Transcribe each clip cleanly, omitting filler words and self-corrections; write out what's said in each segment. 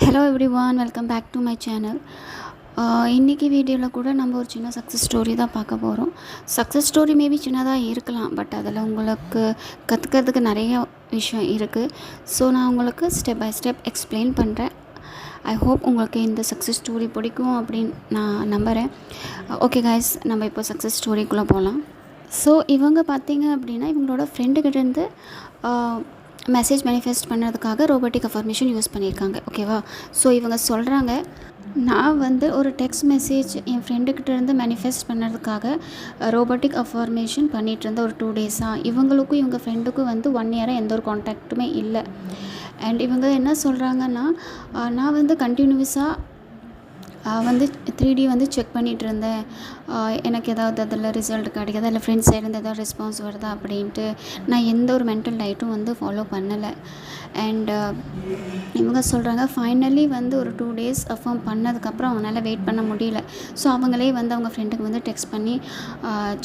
Hello everyone, welcome back to my channel. இன்றைக்கி வீடியோவில் கூட நம்ம ஒரு சின்ன சக்ஸஸ் ஸ்டோரி தான் பார்க்க போகிறோம். சக்ஸஸ் ஸ்டோரி மேபி சின்னதாக இருக்கலாம், பட் அதில் உங்களுக்கு கற்றுக்கிறதுக்கு நிறைய விஷயம் இருக்குது. ஸோ நான் உங்களுக்கு ஸ்டெப் பை ஸ்டெப் எக்ஸ்பிளைன் பண்ணுறேன். ஐ ஹோப் உங்களுக்கு இந்த சக்ஸஸ் ஸ்டோரி பிடிக்கும் அப்படின்னு நான் நம்புகிறேன். ஓகே கைஸ், நம்ம இப்போ சக்ஸஸ் ஸ்டோரிக்குள்ளே போகலாம். ஸோ இவங்க பார்த்தீங்க அப்படின்னா இவங்களோட ஃப்ரெண்டுக்கிட்டேருந்து மெசேஜ் மேனிஃபெஸ்ட் பண்ணுறதுக்காக ரோபோட்டிக் அஃபர்மேஷன் யூஸ் பண்ணியிருக்காங்க. ஓகேவா? ஸோ இவங்க சொல்கிறாங்க, நான் ஒரு டெக்ஸ்ட் மெசேஜ் என் ஃப்ரெண்டுக்கிட்டேருந்து மேனிஃபெஸ்ட் பண்ணுறதுக்காக ரோபோட்டிக் அஃபர்மேஷன் பண்ணிகிட்டு இருந்த ஒரு 2 டேஸாக இவங்களுக்கும் இவங்க ஃப்ரெண்டுக்கும் 1 இயராக எந்த ஒரு கான்டாக்ட்டுமே இல்லை. அண்ட் இவங்க என்ன சொல்கிறாங்கன்னா, நான் கண்டினியூஸாக 3D செக் பண்ணிகிட்டு இருந்தேன். எனக்கு ஏதாவது அதில் ரிசல்ட் கிடைக்காதா, இல்லை ஃப்ரெண்ட்ஸ் சைட்லேருந்து ஏதாவது ரெஸ்பான்ஸ் வருதா அப்படின்ட்டு நான் எந்த ஒரு மென்டல் டயட்டும் ஃபாலோ பண்ணலை. அண்ட் இவங்க சொல்கிறாங்க, ஃபைனலி ஒரு 2 டேஸ் அஃபார்ம் பண்ணதுக்கப்புறம் அவங்களால வெயிட் பண்ண முடியல. ஸோ அவங்களே அவங்க ஃப்ரெண்டுக்கு டெக்ஸ்ட் பண்ணி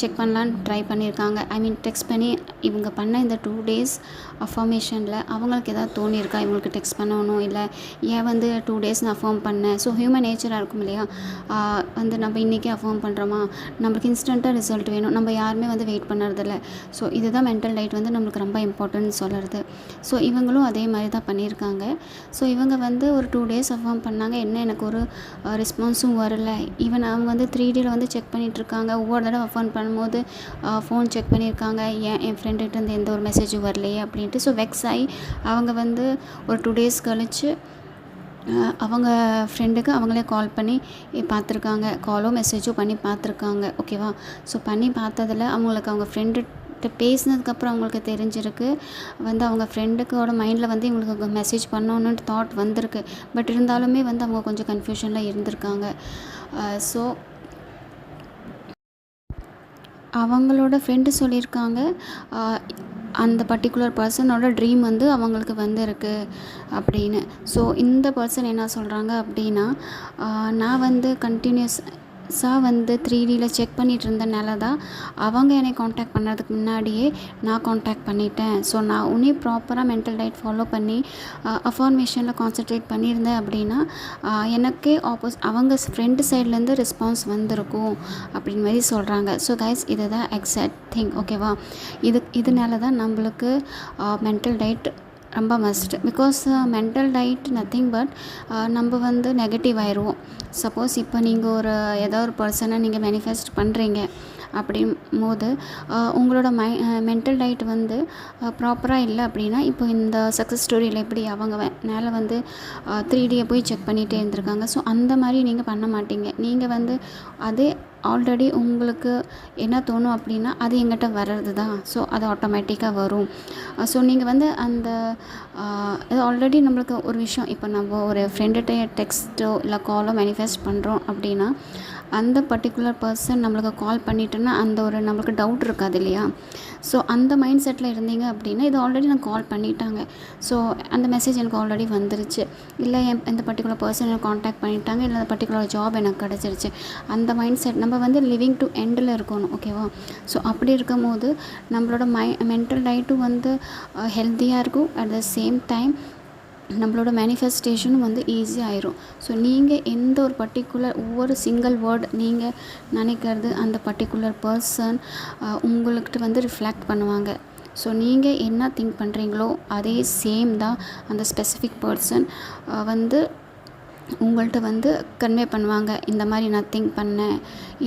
செக் பண்ணலான்னு ட்ரை பண்ணியிருக்காங்க. டெக்ஸ்ட் பண்ணி இவங்க பண்ண இந்த 2 டேஸ் அஃபார்மேஷனில் அவங்களுக்கு ஏதாவது தோணியிருக்கா இவங்களுக்கு டெக்ஸ்ட் பண்ணணும், இல்லை ஏன் 2 டேஸ் நான் அஃபார்ம் பண்ணேன். ஸோ ஹியூமன் நேச்சராக இருக்கும் இல்லையா, நம்ம இன்றைக்கி அஃபார்ம் பண்ணுறோமா, நம்மளுக்கு இன்ஸ்டண்ட்டாக ரிசல்ட் வேணும், நம்ம யாருமே வெயிட் பண்ணுறதில்ல. ஸோ இதுதான் மென்டல் டயட் நம்மளுக்கு ரொம்ப இம்பார்ட்டன்ட் சொல்கிறது. ஸோ இவங்களும் அதே மாதிரி தான் பண்ணியிருக்காங்க. ஸோ இவங்க ஒரு 2 டேஸ் அஃபார்ம் பண்ணாங்க. எனக்கு ஒரு ரெஸ்பான்ஸும் வரல. ஈவன் அவங்க 3Dயில் செக் பண்ணிகிட்ருக்காங்க. ஒவ்வொரு தடவை அஃபார்ம் பண்ணும்போது ஃபோன் செக் பண்ணியிருக்காங்க, என் ஃப்ரெண்டுகிட்ட எந்த ஒரு மெசேஜும் வரலையே அப்படின்ட்டு. ஸோ வெக்ஸ் ஆகி அவங்க ஒரு 2 டேஸ் கழித்து அவங்க ஃப்ரெண்டுக்கு அவங்களே கால் பண்ணி பார்த்துருக்காங்க. காலோ மெசேஜோ பண்ணி பார்த்துருக்காங்க. ஓகேவா? ஸோ பண்ணி பார்த்ததில் அவங்களுக்கு அவங்க ஃப்ரெண்டுகிட்ட பேசினதுக்கப்புறம் அவங்களுக்கு தெரிஞ்சிருக்கு, அவங்க ஃப்ரெண்டுக்கோட மைண்டில் இவங்களுக்கு மெசேஜ் பண்ணணுன்ட்டு தாட் வந்திருக்கு. பட் இருந்தாலுமே அவங்க கொஞ்சம் கன்ஃபியூஷனில் இருந்திருக்காங்க. ஸோ அவங்களோட ஃப்ரெண்டு சொல்லியிருக்காங்க, அந்த பர்டிகுலர் பர்சனோட ட்ரீம் அவங்களுக்கு இருக்குது அப்படின்னு. ஸோ இந்த பர்சன் என்ன சொல்கிறாங்க அப்படின்னா, நான் கண்டினியூஸாக 3Dயில் செக் பண்ணிகிட்டு இருந்தனால தான் அவங்க என்னை காண்டாக்ட் பண்ணுறதுக்கு முன்னாடியே நான் காண்டாக்ட் பண்ணிட்டேன். ஸோ நான் உன்னே ப்ராப்பராக மென்டல் டயட் ஃபாலோ பண்ணி அஃபார்மேஷனில் கான்சன்ட்ரேட் பண்ணியிருந்தேன் அப்படின்னா எனக்கே அவங்க ஃப்ரெண்டு சைட்லேருந்து ரெஸ்பான்ஸ் வந்திருக்கும் அப்படின்னு மாதிரி சொல்கிறாங்க. ஸோ கைஸ், இதுதான் எக்ஸாக்ட் திங். ஓகேவா? இதனால தான் நம்மளுக்கு மென்டல் டயட் ரொம்ப must. Because mental diet nothing but நம்ம நெகட்டிவ் ஆயிடுவோம். சப்போஸ் இப்போ நீங்கள் ஏதோ ஒரு பர்சனை நீங்கள் மேனிஃபெஸ்ட் பண்ணுறீங்க அப்படிங்கும்போது உங்களோட மென்டல் டயட் ப்ராப்பராக இல்லை அப்படின்னா, இப்போ இந்த சக்ஸஸ் ஸ்டோரியில் எப்படி அவங்க மேலே 3Dயை போய் செக் பண்ணிகிட்டே இருந்திருக்காங்க. ஸோ அந்த மாதிரி நீங்கள் பண்ண மாட்டீங்க. நீங்கள் அதே ஆல்ரெடி உங்களுக்கு என்ன தோணும் அப்படின்னா அது எங்கிட்ட வர்றது தான். ஸோ அது ஆட்டோமேட்டிக்காக வரும். ஸோ நீங்கள் அந்த இது ஆல்ரெடி நம்மளுக்கு ஒரு விஷயம், இப்போ நம்ம ஒரு ஃப்ரெண்டுகிட்ட டெக்ஸ்ட்டோ இல்லை காலோ மேனிஃபெஸ்ட் பண்ணுறோம் அப்படின்னா அந்த பர்டிகுலர் பர்சன் நம்மளுக்கு கால் பண்ணிட்டோன்னா நம்மளுக்கு டவுட் இருக்காது இல்லையா? ஸோ அந்த மைண்ட் செட்டில் இருந்தீங்க அப்படின்னா இது ஆல்ரெடி நான் கால் பண்ணிட்டாங்க, ஸோ அந்த மெசேஜ் எனக்கு ஆல்ரெடி வந்துருச்சு, இல்லை இந்த பர்டிகுலர் பர்சன் எனக்கு காண்டாக்ட் பண்ணிட்டாங்க, இல்லை அந்த பர்டிகுலர் ஜாப் எனக்கு கிடச்சிருச்சு. அந்த மைண்ட் செட் நம்ம லிவிங் டு எண்டில் இருக்கணும். ஓகேவா? ஸோ அப்படி இருக்கும் போது நம்மளோட மென்டல் டயட்டும் ஹெல்த்தியாக இருக்கும். அட் த சேம் டைம் நம்மளோட மேனிஃபெஸ்டேஷனும் ஈஸியாக ஆயிரும். ஸோ நீங்கள் எந்த ஒரு பர்டிகுலர் ஒவ்வொரு சிங்கிள் வேர்ட் நீங்கள் நினைக்கிறது அந்த பர்டிகுலர் பர்சன் உங்கள்கிட்ட ரிஃப்ளெக்ட் பண்ணுவாங்க. ஸோ நீங்கள் என்ன திங்க் பண்ணுறீங்களோ அதே சேம் தான் அந்த ஸ்பெசிஃபிக் பர்சன் உங்கள்கிட்ட கன்வே பண்ணுவாங்க. இந்த மாதிரி நான் திங்க் பண்ணேன்,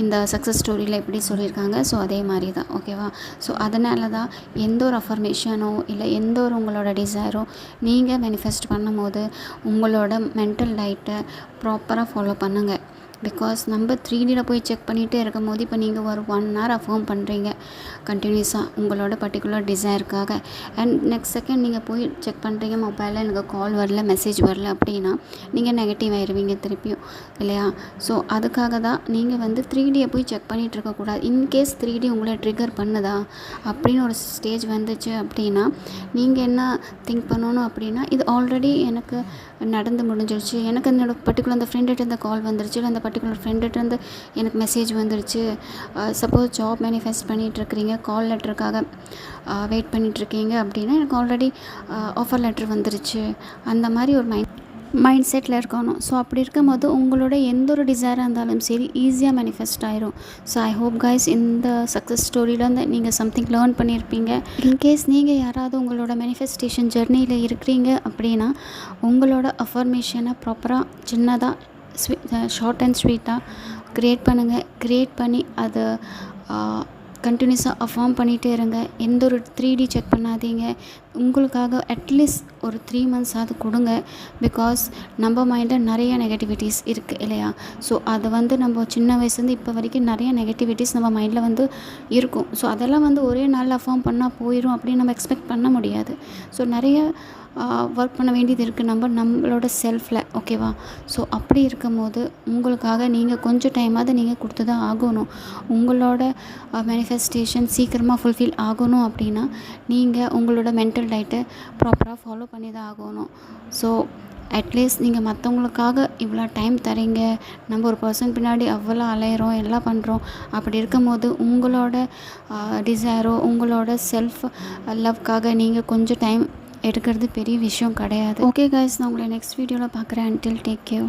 இந்த சக்ஸஸ் ஸ்டோரியில் எப்படி சொல்லியிருக்காங்க. ஸோ அதே மாதிரி தான். ஓகேவா? ஸோ அதனால தான் எந்த ஒரு அஃபர்மேஷனோ இல்லை எந்த ஒரு உங்களோட டிசைரோ நீங்கள் மேனிஃபெஸ்ட் பண்ணும்போது உங்களோட மென்டல் டயட்டை ப்ராப்பராக ஃபாலோ பண்ணுங்கள். பிகாஸ் நம்ம 3Dயில் போய் செக் பண்ணிகிட்டே இருக்கும் போது இப்போ நீங்கள் ஒரு 1 hour அஃபார்ம் பண்ணுறீங்க கண்டினியூஸாக உங்களோட பர்டிகுலர் டிசைருக்காக. அண்ட் நெக்ஸ்ட் செகண்ட் நீங்கள் போய் செக் பண்ணுறீங்க, மொபைலில் எனக்கு கால் வரல, மெசேஜ் வரல அப்படின்னா நீங்கள் நெகட்டிவ் ஆயிடுவீங்க திருப்பியும் இல்லையா? ஸோ அதுக்காக தான் நீங்கள் 3Dயை போய் செக் பண்ணிகிட்டு இருக்கக்கூடாது. இன்கேஸ் 3D உங்களை ட்ரிகர் பண்ணுதா அப்படின்னு ஒரு ஸ்டேஜ் வந்துச்சு அப்படின்னா நீங்கள் என்ன திங்க் பண்ணணும் அப்படின்னா, இது ஆல்ரெடி எனக்கு நடந்து முடிஞ்சிருச்சு, எனக்கு என்னோடய பர்டிகுலர் அந்த ஃப்ரெண்டுகிட்ட இந்த கால் வந்துருச்சு, இல்லை அந்த பர்டிகுலர் ஃப்ரெண்டுகிட்டேருந்து எனக்கு மெசேஜ் வந்துருச்சு. சப்போஸ் ஜாப் மேனிஃபெஸ்ட் பண்ணிகிட்ருக்கிறீங்க, கால் லெட்டருக்காக வெயிட் பண்ணிகிட்ருக்கீங்க அப்படின்னா எனக்கு ஆல்ரெடி ஆஃபர் லெட்ரு வந்துருச்சு. அந்த மாதிரி ஒரு மைண்ட் மைண்ட் செட்டில் இருக்கணும். ஸோ அப்படி இருக்கும்போது உங்களோட எந்த ஒரு டிசைராக இருந்தாலும் சரி ஈஸியாக மேனிஃபெஸ்ட் ஆயிரும். ஸோ ஐ ஹோப் கைஸ் இந்த சக்ஸஸ் ஸ்டோரியிலேருந்து நீங்கள் சம்திங் லேர்ன் பண்ணியிருப்பீங்க. இன்கேஸ் நீங்கள் யாராவது உங்களோட மேனிஃபெஸ்டேஷன் ஜெர்னியில் இருக்கிறீங்க அப்படின்னா உங்களோட அஃபர்மேஷனை ப்ராப்பராக சின்னதாக ஷார்ட் அண்ட் ஸ்வீட்டாக க்ரியேட் பண்ணுங்கள். க்ரியேட் பண்ணி அதை கண்டினியூஸாக அஃபார்ம் பண்ணிகிட்டே இருங்க. எந்த ஒரு 3D செக் பண்ணாதீங்க. உங்களுக்காக அட்லீஸ்ட் ஒரு 3 months கொடுங்க. பிகாஸ் நம்ம மைண்டில் நிறைய நெகட்டிவிட்டிஸ் இருக்குது இல்லையா? ஸோ அது நம்ம சின்ன வயசுலேருந்து இப்போ வரைக்கும் நிறைய நெகட்டிவிட்டிஸ் நம்ம மைண்டில் இருக்கும். ஸோ அதெல்லாம் ஒரே நாளில் அஃபார்ம் பண்ணால் போயிடும் அப்படின்னு நம்ம எக்ஸ்பெக்ட் பண்ண முடியாது. ஸோ நிறைய ஒர்க் பண்ண வேண்டியது இருக்குது நம்மளோட செல்ஃபில், ஓகேவா? ஸோ அப்படி இருக்கும்போது உங்களுக்காக நீங்கள் கொஞ்சம் டைமாவது நீங்கள் கொடுத்து தான் ஆகணும். உங்களோட மேனிஃபெஸ்டேஷன் சீக்கிரமாக ஃபுல்ஃபில் ஆகணும் அப்படின்னா நீங்கள் உங்களோட மென்டல் டயட்டை ப்ராப்பராக ஃபாலோ பண்ணி தான் ஆகணும். ஸோ அட்லீஸ்ட் நீங்கள் மற்றவங்களுக்காக இவ்வளோ டைம் தரீங்க, நம்ம ஒரு பர்சன் பின்னாடி அவ்வளோ அலையிறோம், எல்லாம் பண்ணுறோம். அப்படி இருக்கும்போது உங்களோட டிசைரோ உங்களோட செல்ஃப் லவ்க்காக நீங்கள் கொஞ்சம் டைம் எடுக்கிறது பெரிய விஷயம் கிடையாது. ஓகே கைஸ், நான் உங்களை நெக்ஸ்ட் வீடியோவில் பார்க்குறேன். Until take care.